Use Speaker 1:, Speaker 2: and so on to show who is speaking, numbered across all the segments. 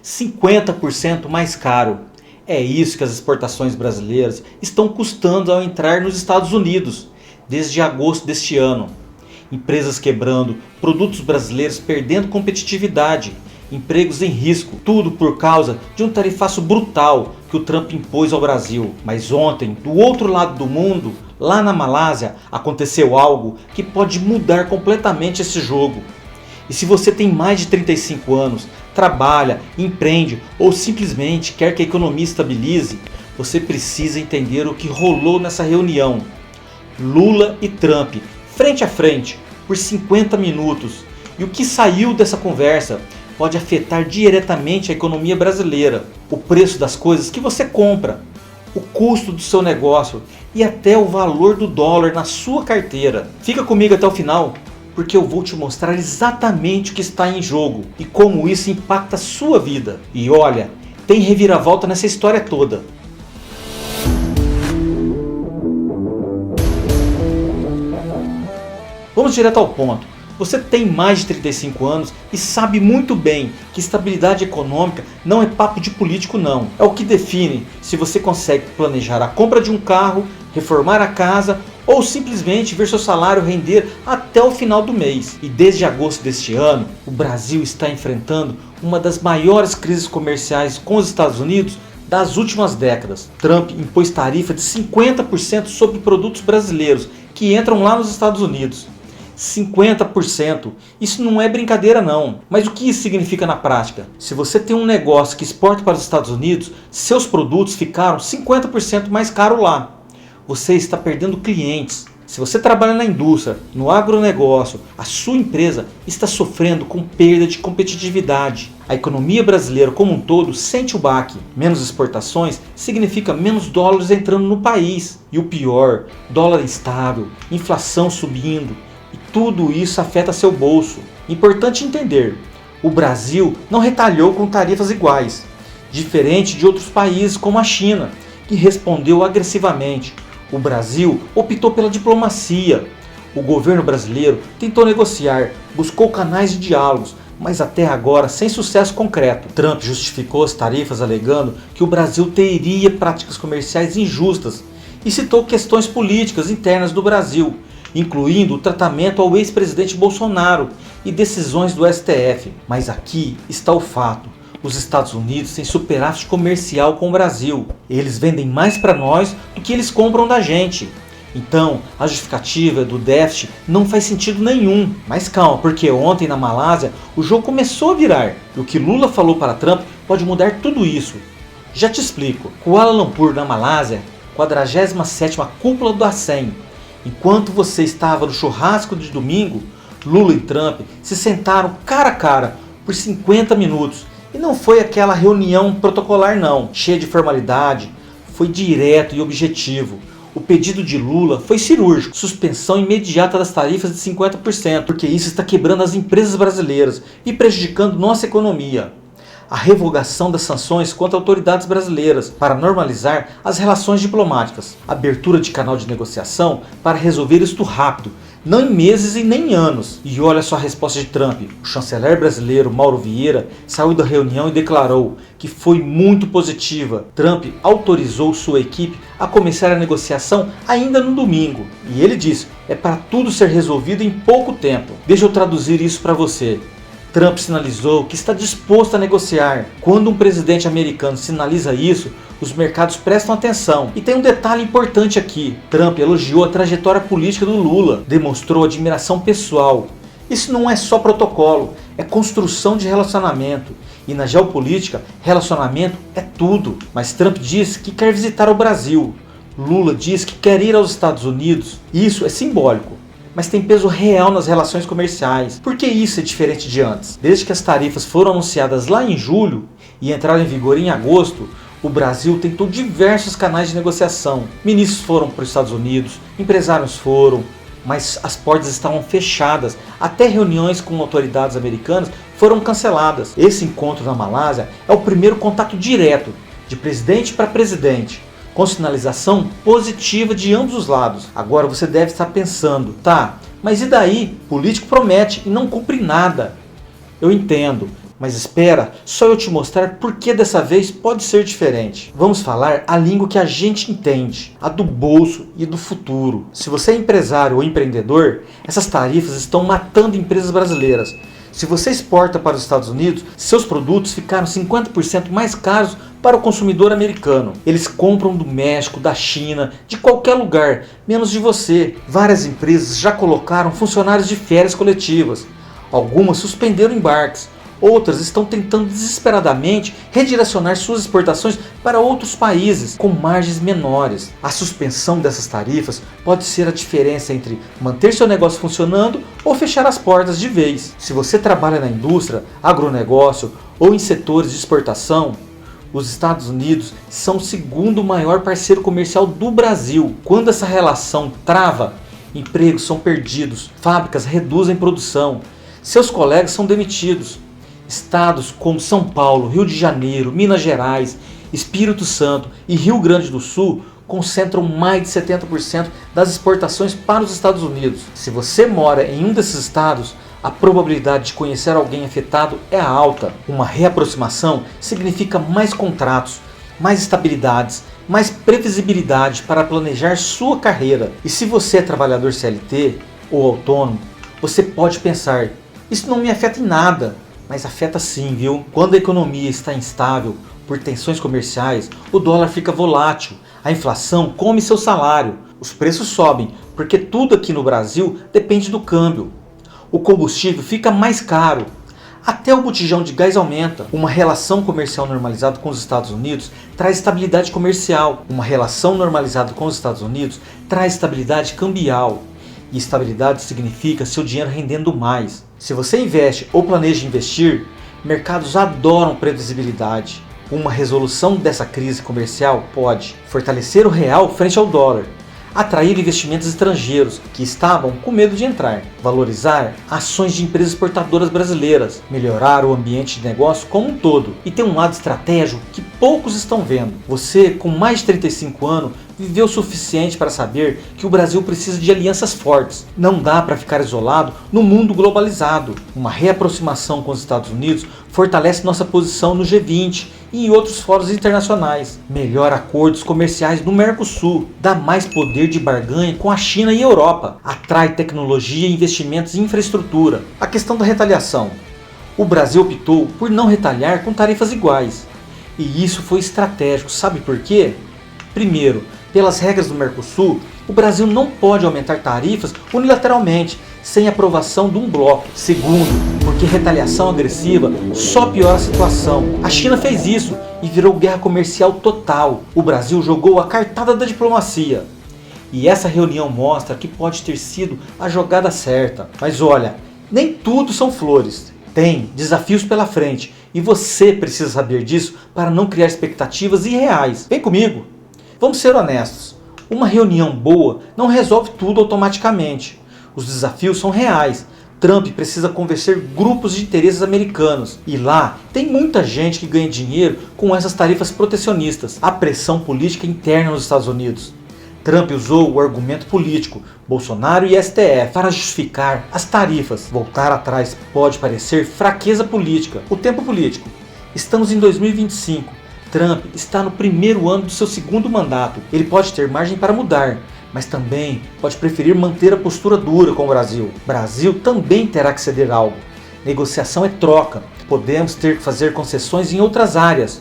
Speaker 1: 50% mais caro. É isso que as exportações brasileiras estão custando ao entrar nos Estados Unidos desde agosto deste ano. Empresas quebrando, produtos brasileiros perdendo competitividade, empregos em risco, tudo por causa de um tarifaço brutal que o Trump impôs ao Brasil. Mas ontem, do outro lado do mundo, lá na Malásia, aconteceu algo que pode mudar completamente esse jogo. E se você tem mais de 35 anos, trabalha, empreende ou simplesmente quer que a economia estabilize, você precisa entender o que rolou nessa reunião. Lula e Trump, frente a frente, por 50 minutos. E o que saiu dessa conversa pode afetar diretamente a economia brasileira, o preço das coisas que você compra, o custo do seu negócio e até o valor do dólar na sua carteira. Fica comigo até o final, porque eu vou te mostrar exatamente o que está em jogo e como isso impacta a sua vida. E olha, tem reviravolta nessa história toda. Vamos direto ao ponto. Você tem mais de 35 anos e sabe muito bem que estabilidade econômica não é papo de político não. É o que define se você consegue planejar a compra de um carro, reformar a casa ou simplesmente ver seu salário render até o final do mês. E desde agosto deste ano, o Brasil está enfrentando uma das maiores crises comerciais com os Estados Unidos das últimas décadas. Trump impôs tarifa de 50% sobre produtos brasileiros que entram lá nos Estados Unidos. 50%. Isso não é brincadeira não. Mas o que isso significa na prática? Se você tem um negócio que exporta para os Estados Unidos, seus produtos ficaram 50% mais caros lá. Você está perdendo clientes. Se você trabalha na indústria, no agronegócio, a sua empresa está sofrendo com perda de competitividade. A economia brasileira como um todo sente o baque. Menos exportações significa menos dólares entrando no país. E o pior, dólar instável, inflação subindo. E tudo isso afeta seu bolso. Importante entender, o Brasil não retalhou com tarifas iguais, diferente de outros países como a China, que respondeu agressivamente. O Brasil optou pela diplomacia. O governo brasileiro tentou negociar, buscou canais de diálogos, mas até agora sem sucesso concreto. Trump justificou as tarifas alegando que o Brasil teria práticas comerciais injustas e citou questões políticas internas do Brasil, incluindo o tratamento ao ex-presidente Bolsonaro e decisões do STF. Mas aqui está o fato. Os Estados Unidos têm superávit comercial com o Brasil. Eles vendem mais para nós do que eles compram da gente. Então, a justificativa do déficit não faz sentido nenhum. Mas calma, porque ontem na Malásia o jogo começou a virar. E o que Lula falou para Trump pode mudar tudo isso. Já te explico. Kuala Lumpur, na Malásia, 47ª cúpula do ASEM. Enquanto você estava no churrasco de domingo, Lula e Trump se sentaram cara a cara por 50 minutos. E não foi aquela reunião protocolar não, cheia de formalidade, foi direto e objetivo. O pedido de Lula foi cirúrgico, suspensão imediata das tarifas de 50%, porque isso está quebrando as empresas brasileiras e prejudicando nossa economia. A revogação das sanções contra autoridades brasileiras para normalizar as relações diplomáticas. Abertura de canal de negociação para resolver isto rápido, não em meses e nem em anos. E olha só a resposta de Trump. O chanceler brasileiro Mauro Vieira saiu da reunião e declarou que foi muito positiva. Trump autorizou sua equipe a começar a negociação ainda no domingo. E ele disse, é para tudo ser resolvido em pouco tempo. Deixa eu traduzir isso para você. Trump sinalizou que está disposto a negociar. Quando um presidente americano sinaliza isso, os mercados prestam atenção. E tem um detalhe importante aqui. Trump elogiou a trajetória política do Lula, demonstrou admiração pessoal. Isso não é só protocolo, é construção de relacionamento. E na geopolítica, relacionamento é tudo. Mas Trump diz que quer visitar o Brasil. Lula diz que quer ir aos Estados Unidos. Isso é simbólico, mas tem peso real nas relações comerciais. Por que isso é diferente de antes? Desde que as tarifas foram anunciadas lá em julho e entraram em vigor em agosto, o Brasil tentou diversos canais de negociação. Ministros foram para os Estados Unidos, empresários foram, mas as portas estavam fechadas. Até reuniões com autoridades americanas foram canceladas. Esse encontro na Malásia é o primeiro contato direto, de presidente para presidente, com sinalização positiva de ambos os lados. Agora você deve estar pensando, tá, mas e daí? Político promete e não cumpre nada. Eu entendo, Mas espera, só eu te mostrar por que dessa vez pode ser diferente. Vamos falar a língua que a gente entende, a do bolso e do futuro. Se você é empresário ou empreendedor, essas tarifas estão matando empresas brasileiras. Se você exporta para os Estados Unidos, seus produtos ficaram 50% mais caros para o consumidor americano. Eles compram do México, da China, de qualquer lugar, menos de você. Várias empresas já colocaram funcionários de férias coletivas. Algumas suspenderam embarques. Outras estão tentando desesperadamente redirecionar suas exportações para outros países com margens menores. A suspensão dessas tarifas pode ser a diferença entre manter seu negócio funcionando ou fechar as portas de vez. Se você trabalha na indústria, agronegócio ou em setores de exportação, os Estados Unidos são o segundo maior parceiro comercial do Brasil. Quando essa relação trava, empregos são perdidos, fábricas reduzem produção, seus colegas são demitidos. Estados como São Paulo, Rio de Janeiro, Minas Gerais, Espírito Santo e Rio Grande do Sul concentram mais de 70% das exportações para os Estados Unidos. Se você mora em um desses estados, a probabilidade de conhecer alguém afetado é alta. Uma reaproximação significa mais contratos, mais estabilidades, mais previsibilidade para planejar sua carreira. E se você é trabalhador CLT ou autônomo, você pode pensar, isso não me afeta em nada. Mas afeta sim, viu? Quando a economia está instável por tensões comerciais, o dólar fica volátil, a inflação come seu salário, os preços sobem, porque tudo aqui no Brasil depende do câmbio. O combustível fica mais caro, até o botijão de gás aumenta. Uma relação comercial normalizada com os Estados Unidos traz estabilidade comercial. Uma relação normalizada com os Estados Unidos traz estabilidade cambial. E estabilidade significa seu dinheiro rendendo mais. Se você investe ou planeja investir, mercados adoram previsibilidade. Uma resolução dessa crise comercial pode fortalecer o real frente ao dólar, atrair investimentos estrangeiros que estavam com medo de entrar, valorizar ações de empresas exportadoras brasileiras, melhorar o ambiente de negócio como um todo e ter um lado estratégico que poucos estão vendo. Você, com mais de 35 anos, viveu o suficiente para saber que o Brasil precisa de alianças fortes. Não dá para ficar isolado no mundo globalizado. Uma reaproximação com os Estados Unidos fortalece nossa posição no G20 e em outros fóruns internacionais. Melhora acordos comerciais no Mercosul. Dá mais poder de barganha com a China e a Europa. Atrai tecnologia e investimentos em infraestrutura. A questão da retaliação. O Brasil optou por não retaliar com tarifas iguais. E isso foi estratégico. Sabe por quê? Primeiro, pelas regras do Mercosul, o Brasil não pode aumentar tarifas unilateralmente, sem aprovação de um bloco. Segundo, porque retaliação agressiva só piora a situação. A China fez isso e virou guerra comercial total. O Brasil jogou a cartada da diplomacia. E essa reunião mostra que pode ter sido a jogada certa. Mas olha, nem tudo são flores. Tem desafios pela frente e você precisa saber disso para não criar expectativas irreais. Vem comigo. Vamos ser honestos, uma reunião boa não resolve tudo automaticamente. Os desafios são reais. Trump precisa convencer grupos de interesses americanos. E lá tem muita gente que ganha dinheiro com essas tarifas protecionistas. A pressão política interna nos Estados Unidos. Trump usou o argumento político, Bolsonaro e STF, para justificar as tarifas. Voltar atrás pode parecer fraqueza política. O tempo político. Estamos em 2025. Trump está no primeiro ano do seu segundo mandato. Ele pode ter margem para mudar, mas também pode preferir manter a postura dura com o Brasil. Brasil também terá que ceder algo. Negociação é troca. Podemos ter que fazer concessões em outras áreas.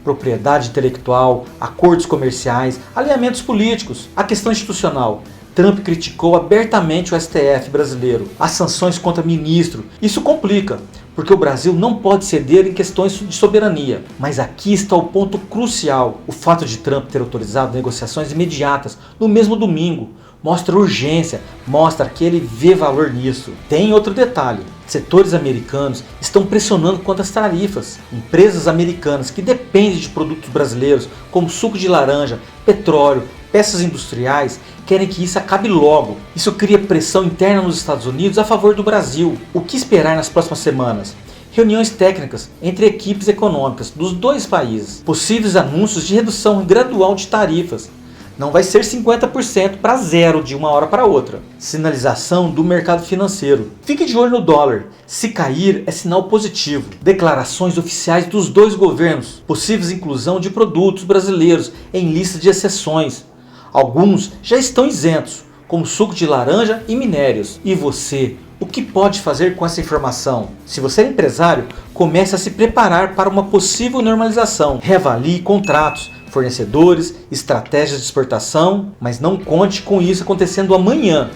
Speaker 1: Propriedade intelectual, acordos comerciais, alinhamentos políticos. A questão institucional. Trump criticou abertamente o STF brasileiro, as sanções contra ministro. Isso complica, porque o Brasil não pode ceder em questões de soberania. Mas aqui está o ponto crucial. O fato de Trump ter autorizado negociações imediatas no mesmo domingo mostra urgência, mostra que ele vê valor nisso. Tem outro detalhe. Setores americanos estão pressionando quanto às tarifas. Empresas americanas que dependem de produtos brasileiros, como suco de laranja, petróleo, peças industriais, querem que isso acabe logo. Isso cria pressão interna nos Estados Unidos a favor do Brasil. O que esperar nas próximas semanas? Reuniões técnicas entre equipes econômicas dos dois países. Possíveis anúncios de redução gradual de tarifas. Não vai ser 50% para zero de uma hora para outra. Sinalização do mercado financeiro. Fique de olho no dólar. Se cair, é sinal positivo. Declarações oficiais dos dois governos. Possíveis inclusão de produtos brasileiros em lista de exceções. Alguns já estão isentos, como suco de laranja e minérios. E você? O que pode fazer com essa informação? Se você é empresário, comece a se preparar para uma possível normalização. Reavalie contratos, fornecedores, estratégias de exportação, mas não conte com isso acontecendo amanhã.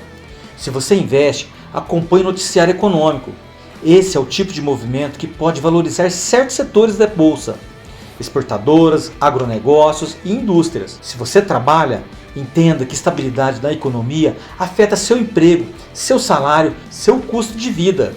Speaker 1: Se você investe, acompanhe o noticiário econômico. Esse é o tipo de movimento que pode valorizar certos setores da bolsa. Exportadoras, agronegócios e indústrias. Se você trabalha, entenda que estabilidade da economia afeta seu emprego, seu salário, seu custo de vida.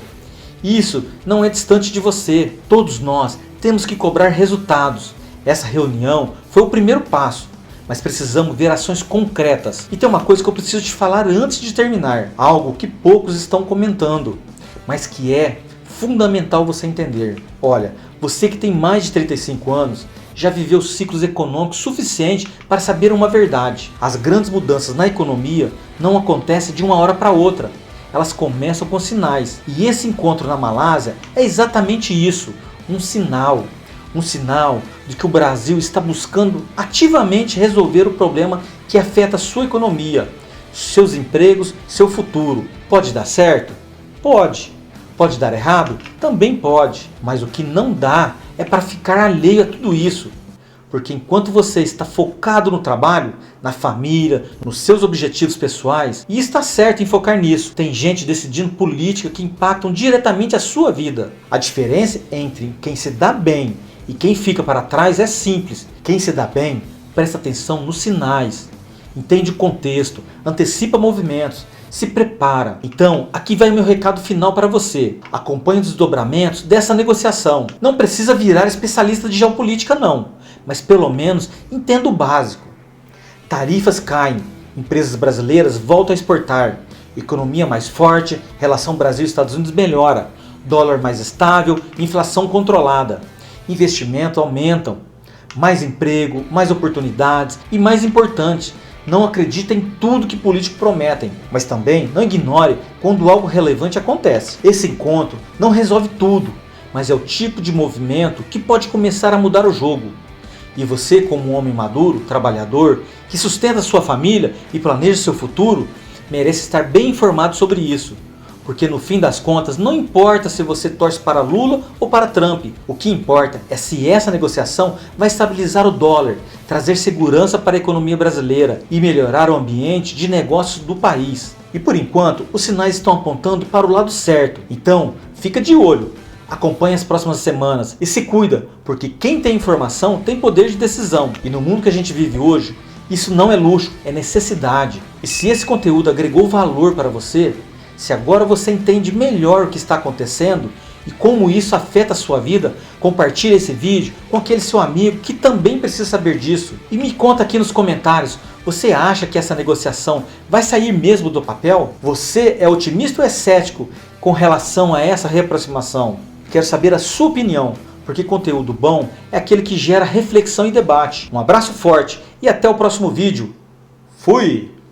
Speaker 1: Isso não é distante de você. Todos nós temos que cobrar resultados. Essa reunião foi o primeiro passo, mas precisamos ver ações concretas. E tem uma coisa que eu preciso te falar antes de terminar. Algo que poucos estão comentando, mas que é fundamental você entender. Olha, você que tem mais de 35 anos, já viveu ciclos econômicos suficientes para saber uma verdade. As grandes mudanças na economia não acontecem de uma hora para outra. Elas começam com sinais. E esse encontro na Malásia é exatamente isso, um sinal. Um sinal de que o Brasil está buscando ativamente resolver o problema que afeta a sua economia, seus empregos, seu futuro. Pode dar certo? Pode. Pode dar errado? Também pode. Mas o que não dá é para ficar alheio a tudo isso. Porque enquanto você está focado no trabalho, na família, nos seus objetivos pessoais, e está certo em focar nisso, tem gente decidindo política que impactam diretamente a sua vida. A diferença entre quem se dá bem e quem fica para trás é simples. Quem se dá bem, presta atenção nos sinais, entende o contexto, antecipa movimentos, se prepara. Então, aqui vai o meu recado final para você. Acompanhe os desdobramentos dessa negociação. Não precisa virar especialista de geopolítica não, mas pelo menos entenda o básico. Tarifas caem, empresas brasileiras voltam a exportar, economia mais forte, relação Brasil-Estados Unidos melhora, dólar mais estável, inflação controlada, investimentos aumentam, mais emprego, mais oportunidades e mais importante, não acredite em tudo que políticos prometem, mas também não ignore quando algo relevante acontece. Esse encontro não resolve tudo, mas é o tipo de movimento que pode começar a mudar o jogo. E você, como um homem maduro, trabalhador, que sustenta sua família e planeja seu futuro, merece estar bem informado sobre isso. Porque no fim das contas, não importa se você torce para Lula ou para Trump. O que importa é se essa negociação vai estabilizar o dólar, trazer segurança para a economia brasileira e melhorar o ambiente de negócios do país. E por enquanto, os sinais estão apontando para o lado certo. Então, fica de olho. Acompanhe as próximas semanas e se cuida, porque quem tem informação tem poder de decisão. E no mundo que a gente vive hoje, isso não é luxo, é necessidade. E se esse conteúdo agregou valor para você, se agora você entende melhor o que está acontecendo e como isso afeta a sua vida, compartilhe esse vídeo com aquele seu amigo que também precisa saber disso. E me conta aqui nos comentários, você acha que essa negociação vai sair mesmo do papel? Você é otimista ou é cético com relação a essa reaproximação? Quero saber a sua opinião, porque conteúdo bom é aquele que gera reflexão e debate. Um abraço forte e até o próximo vídeo. Fui!